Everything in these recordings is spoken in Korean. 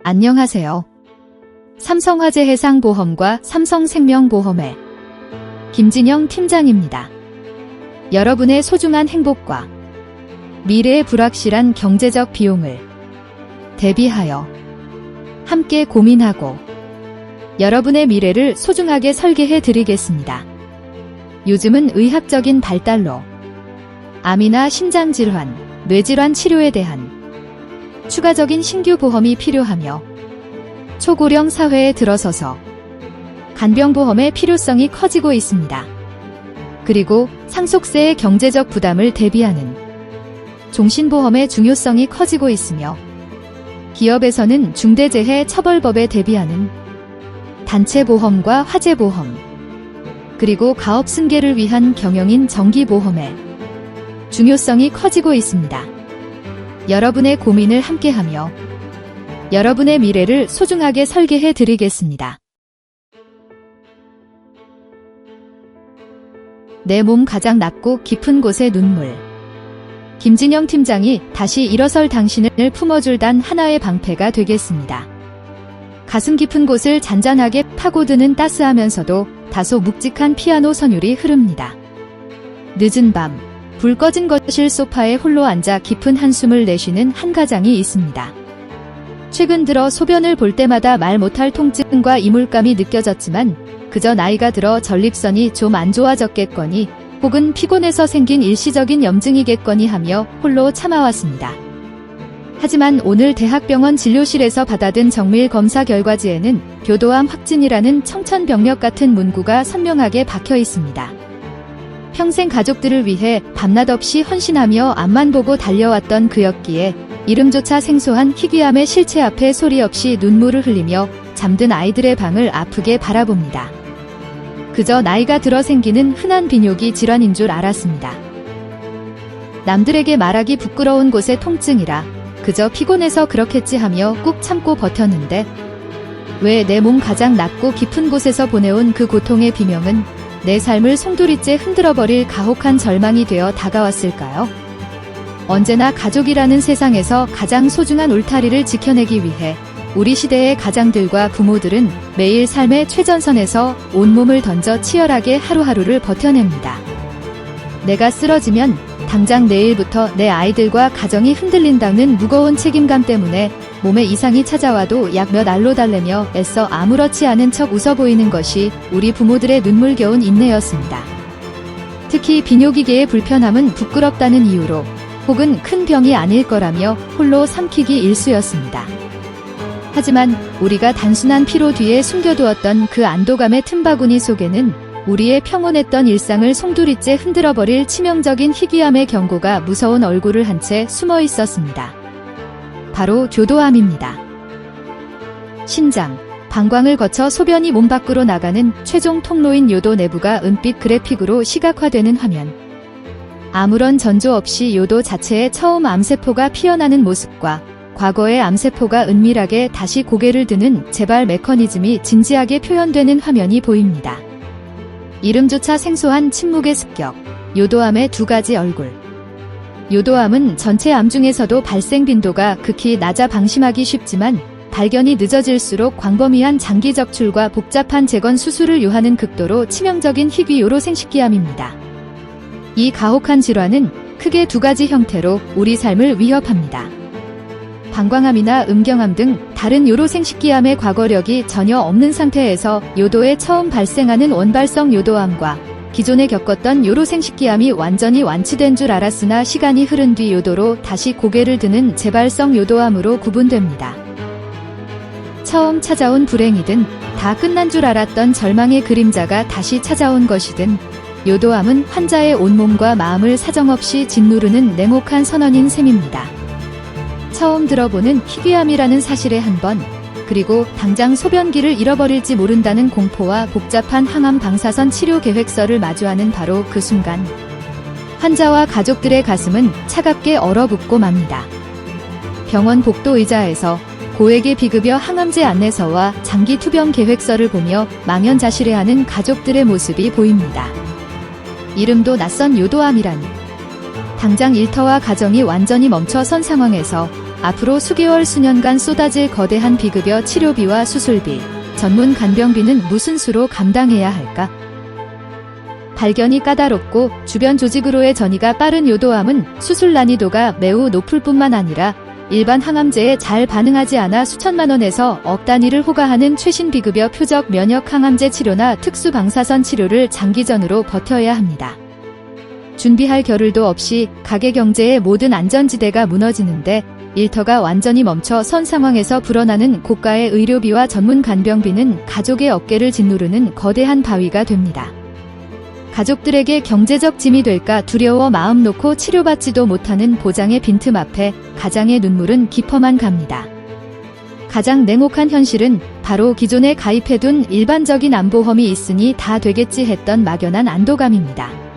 안녕하세요. 삼성화재 해상보험과 삼성생명보험의 김진영 팀장입니다. 여러분의 소중한 행복과 미래의 불확실한 경제적 비용을 대비하여 함께 고민하고 여러분의 미래를 소중하게 설계해 드리겠습니다. 요즘은 의학적인 발달로 암이나 심장질환, 뇌질환 치료에 대한 추가적인 신규 보험이 필요하며 초고령 사회에 들어서서 간병보험의 필요성이 커지고 있습니다. 그리고 상속세의 경제적 부담을 대비하는 종신보험의 중요성이 커지고 있으며 기업에서는 중대재해처벌법에 대비하는 단체보험과 화재보험, 그리고 가업승계를 위한 경영인 정기보험의 중요성이 커지고 있습니다. 여러분의 고민을 함께하며 여러분의 미래를 소중하게 설계해 드리겠습니다. 내 몸 가장 낮고 깊은 곳의 눈물. 김진영 팀장이 다시 일어설 당신을 품어줄 단 하나의 방패가 되겠습니다. 가슴 깊은 곳을 잔잔하게 파고드는 따스하면서도 다소 묵직한 피아노 선율이 흐릅니다. 늦은 밤, 불 꺼진 거실 소파에 홀로 앉아 깊은 한숨을 내쉬는 한 가장이 있습니다. 최근 들어 소변을 볼 때마다 말 못할 통증과 이물감이 느껴졌지만 그저 나이가 들어 전립선이 좀 안 좋아졌겠거니 혹은 피곤해서 생긴 일시적인 염증이겠거니 하며 홀로 참아왔습니다. 하지만 오늘 대학병원 진료실에서 받아든 정밀 검사 결과지에는 교도암 확진이라는 청천벽력 같은 문구가 선명하게 박혀 있습니다. 평생 가족들을 위해 밤낮 없이 헌신하며 앞만 보고 달려왔던 그였기에 이름조차 생소한 희귀암의 실체 앞에 소리 없이 눈물을 흘리며 잠든 아이들의 방을 아프게 바라봅니다. 그저 나이가 들어 생기는 흔한 비뇨기 질환인 줄 알았습니다. 남들에게 말하기 부끄러운 곳의 통증이라 그저 피곤해서 그렇겠지 하며 꾹 참고 버텼는데 왜 내 몸 가장 낮고 깊은 곳에서 보내온 그 고통의 비명은 내 삶을 송두리째 흔들어버릴 가혹한 절망이 되어 다가왔을까요? 언제나 가족이라는 세상에서 가장 소중한 울타리를 지켜내기 위해 우리 시대의 가장들과 부모들은 매일 삶의 최전선에서 온몸을 던져 치열하게 하루하루를 버텨냅니다. 내가 쓰러지면 당장 내일부터 내 아이들과 가정이 흔들린다는 무거운 책임감 때문에 몸에 이상이 찾아와도 약 몇 알로 달래며 애써 아무렇지 않은 척 웃어 보이는 것이 우리 부모들의 눈물겨운 인내였습니다. 특히 비뇨기계의 불편함은 부끄럽다는 이유로 혹은 큰 병이 아닐 거라며 홀로 삼키기 일쑤였습니다. 하지만 우리가 단순한 피로 뒤에 숨겨두었던 그 안도감의 틈바구니 속에는 우리의 평온했던 일상을 송두리째 흔들어버릴 치명적인 희귀암의 경고가 무서운 얼굴을 한 채 숨어 있었습니다. 바로 교도암입니다. 신장, 방광을 거쳐 소변이 몸 밖으로 나가는 최종 통로인 요도 내부가 은빛 그래픽으로 시각화되는 화면. 아무런 전조 없이 요도 자체에 처음 암세포가 피어나는 모습과 과거의 암세포가 은밀하게 다시 고개를 드는 재발 메커니즘이 진지하게 표현되는 화면이 보입니다. 이름조차 생소한 침묵의 습격, 요도암의 두 가지 얼굴. 요도암은 전체 암 중에서도 발생 빈도가 극히 낮아 방심하기 쉽지만 발견이 늦어질수록 광범위한 장기 적출과 복잡한 재건 수술을 요하는 극도로 치명적인 희귀 요로생식기암입니다. 이 가혹한 질환은 크게 두 가지 형태로 우리 삶을 위협합니다. 방광암이나 음경암 등 다른 요로생식기암의 과거력이 전혀 없는 상태에서 요도에 처음 발생하는 원발성 요도암과 기존에 겪었던 요로생식기암이 완전히 완치된 줄 알았으나 시간이 흐른 뒤 요도로 다시 고개를 드는 재발성 요도암으로 구분됩니다. 처음 찾아온 불행이든 다 끝난 줄 알았던 절망의 그림자가 다시 찾아온 것이든 요도암은 환자의 온몸과 마음을 사정없이 짓누르는 냉혹한 선언인 셈입니다. 처음 들어보는 희귀암이라는 사실에 한 번, 그리고 당장 소변기를 잃어버릴지 모른다는 공포와 복잡한 항암 방사선 치료 계획서를 마주하는 바로 그 순간, 환자와 가족들의 가슴은 차갑게 얼어붙고 맙니다. 병원 복도 의자에서 고액의 비급여 항암제 안내서와 장기 투병 계획서를 보며 망연자실해하는 가족들의 모습이 보입니다. 이름도 낯선 요도암이라니. 당장 일터와 가정이 완전히 멈춰선 상황에서 앞으로 수개월 수년간 쏟아질 거대한 비급여 치료비와 수술비, 전문 간병비는 무슨 수로 감당해야 할까? 발견이 까다롭고 주변 조직으로의 전이가 빠른 요도암은 수술 난이도가 매우 높을 뿐만 아니라 일반 항암제에 잘 반응하지 않아 수천만 원에서 억 단위를 호가하는 최신 비급여 표적 면역 항암제 치료나 특수 방사선 치료를 장기전으로 버텨야 합니다. 준비할 겨를도 없이 가계 경제의 모든 안전지대가 무너지는데 일터가 완전히 멈춰 선 상황에서 불어나는 고가의 의료비와 전문 간병비는 가족의 어깨를 짓누르는 거대한 바위가 됩니다. 가족들에게 경제적 짐이 될까 두려워 마음 놓고 치료받지도 못하는 보장의 빈틈 앞에 가장의 눈물은 깊어만 갑니다. 가장 냉혹한 현실은 바로 기존에 가입해둔 일반적인 암보험이 있으니 다 되겠지 했던 막연한 안도감입니다.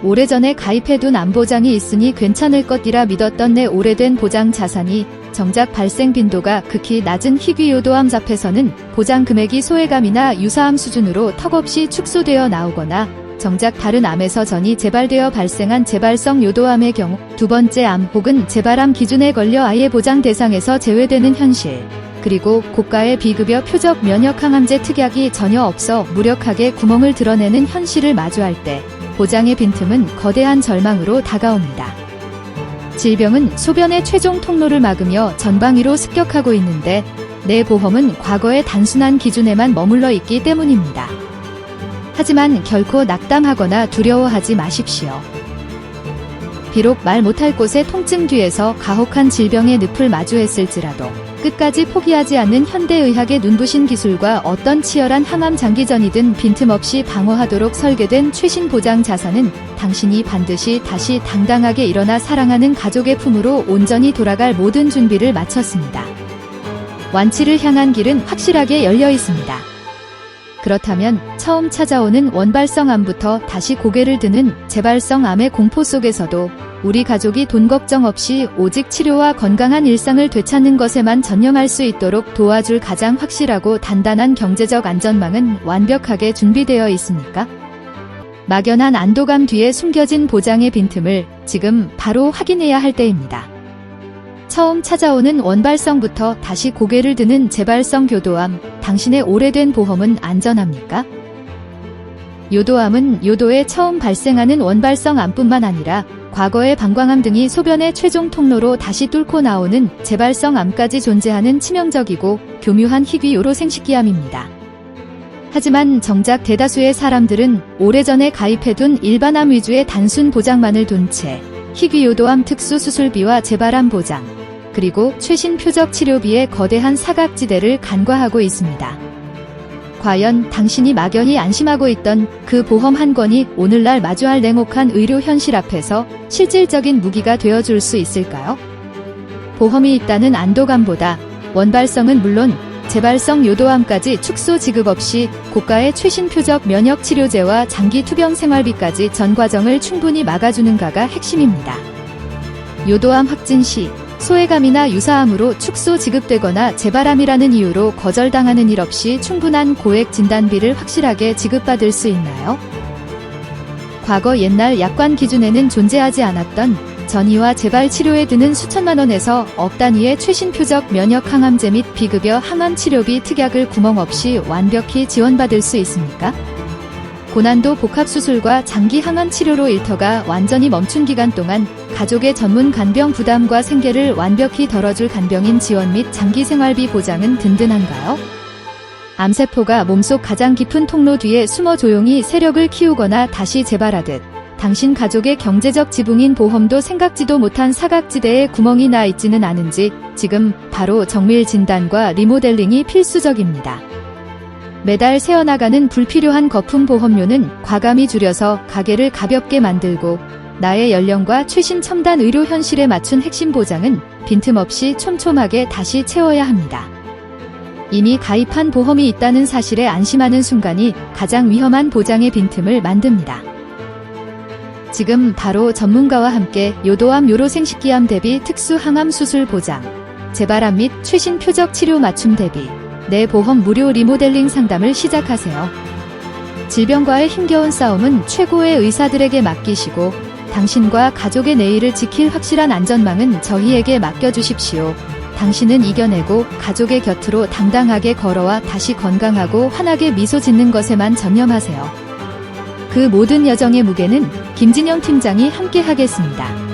오래전에 가입해둔 암보장이 있으니 괜찮을 것이라 믿었던 내 오래된 보장 자산이 정작 발생 빈도가 극히 낮은 희귀요도암 앞에서는 보장 금액이 소외감이나 유사암 수준으로 턱없이 축소되어 나오거나 정작 다른 암에서 전이 재발되어 발생한 재발성 요도암의 경우 두 번째 암 혹은 재발암 기준에 걸려 아예 보장 대상에서 제외되는 현실, 그리고 고가의 비급여 표적 면역 항암제 특약이 전혀 없어 무력하게 구멍을 드러내는 현실을 마주할 때 보장의 빈틈은 거대한 절망으로 다가옵니다. 질병은 소변의 최종 통로를 막으며 전방위로 습격하고 있는데 내 보험은 과거의 단순한 기준에만 머물러 있기 때문입니다. 하지만 결코 낙담하거나 두려워하지 마십시오. 비록 말 못할 곳의 통증 뒤에서 가혹한 질병의 늪을 마주했을지라도 끝까지 포기하지 않는 현대의학의 눈부신 기술과 어떤 치열한 항암 장기전이든 빈틈없이 방어하도록 설계된 최신 보장 자산은 당신이 반드시 다시 당당하게 일어나 사랑하는 가족의 품으로 온전히 돌아갈 모든 준비를 마쳤습니다. 완치를 향한 길은 확실하게 열려 있습니다. 그렇다면 처음 찾아오는 원발성 암부터 다시 고개를 드는 재발성 암의 공포 속에서도 우리 가족이 돈 걱정 없이 오직 치료와 건강한 일상을 되찾는 것에만 전념할 수 있도록 도와줄 가장 확실하고 단단한 경제적 안전망은 완벽하게 준비되어 있습니까? 막연한 안도감 뒤에 숨겨진 보장의 빈틈을 지금 바로 확인해야 할 때입니다. 처음 찾아오는 원발성부터 다시 고개를 드는 재발성 교도암, 당신의 오래된 보험은 안전합니까? 요도암은 요도에 처음 발생하는 원발성 암뿐만 아니라 과거의 방광암 등이 소변의 최종 통로로 다시 뚫고 나오는 재발성 암까지 존재하는 치명적이고 교묘한 희귀요로 생식기암입니다. 하지만 정작 대다수의 사람들은 오래전에 가입해둔 일반암 위주의 단순 보장만을 둔 채 희귀요도암 특수 수술비와 재발암 보장, 그리고 최신 표적 치료비의 거대한 사각지대를 간과하고 있습니다. 과연 당신이 막연히 안심하고 있던 그 보험 한 권이 오늘날 마주할 냉혹한 의료 현실 앞에서 실질적인 무기가 되어줄 수 있을까요? 보험이 있다는 안도감보다 원발성은 물론 재발성 요도암까지 축소 지급 없이 고가의 최신 표적 면역 치료제와 장기 투병 생활비까지 전 과정을 충분히 막아주는가가 핵심입니다. 요도암 확진 시 소외감이나 유사암으로 축소 지급되거나 재발암이라는 이유로 거절당하는 일 없이 충분한 고액 진단비를 확실하게 지급받을 수 있나요? 과거 옛날 약관 기준에는 존재하지 않았던 전이와 재발 치료에 드는 수천만 원에서 억 단위의 최신 표적 면역 항암제 및 비급여 항암 치료비 특약을 구멍 없이 완벽히 지원받을 수 있습니까? 고난도 복합수술과 장기 항암 치료로 일터가 완전히 멈춘 기간 동안 가족의 전문 간병 부담과 생계를 완벽히 덜어줄 간병인 지원 및 장기 생활비 보장은 든든한가요? 암세포가 몸속 가장 깊은 통로 뒤에 숨어 조용히 세력을 키우거나 다시 재발하듯 당신 가족의 경제적 지붕인 보험도 생각지도 못한 사각지대에 구멍이 나 있지는 않은지 지금 바로 정밀 진단과 리모델링이 필수적입니다. 매달 새어나가는 불필요한 거품 보험료는 과감히 줄여서 가계를 가볍게 만들고 나의 연령과 최신 첨단 의료 현실에 맞춘 핵심 보장은 빈틈없이 촘촘하게 다시 채워야 합니다. 이미 가입한 보험이 있다는 사실에 안심하는 순간이 가장 위험한 보장의 빈틈을 만듭니다. 지금 바로 전문가와 함께 요도암 요로생식기암 대비 특수 항암 수술 보장, 재발암 및 최신 표적 치료 맞춤 대비 내 보험 무료 리모델링 상담을 시작하세요. 질병과의 힘겨운 싸움은 최고의 의사들에게 맡기시고 당신과 가족의 내일을 지킬 확실한 안전망은 저희에게 맡겨주십시오. 당신은 이겨내고 가족의 곁으로 당당하게 걸어와 다시 건강하고 환하게 미소 짓는 것에만 전념하세요. 그 모든 여정의 무게는 김진영 팀장이 함께 하겠습니다.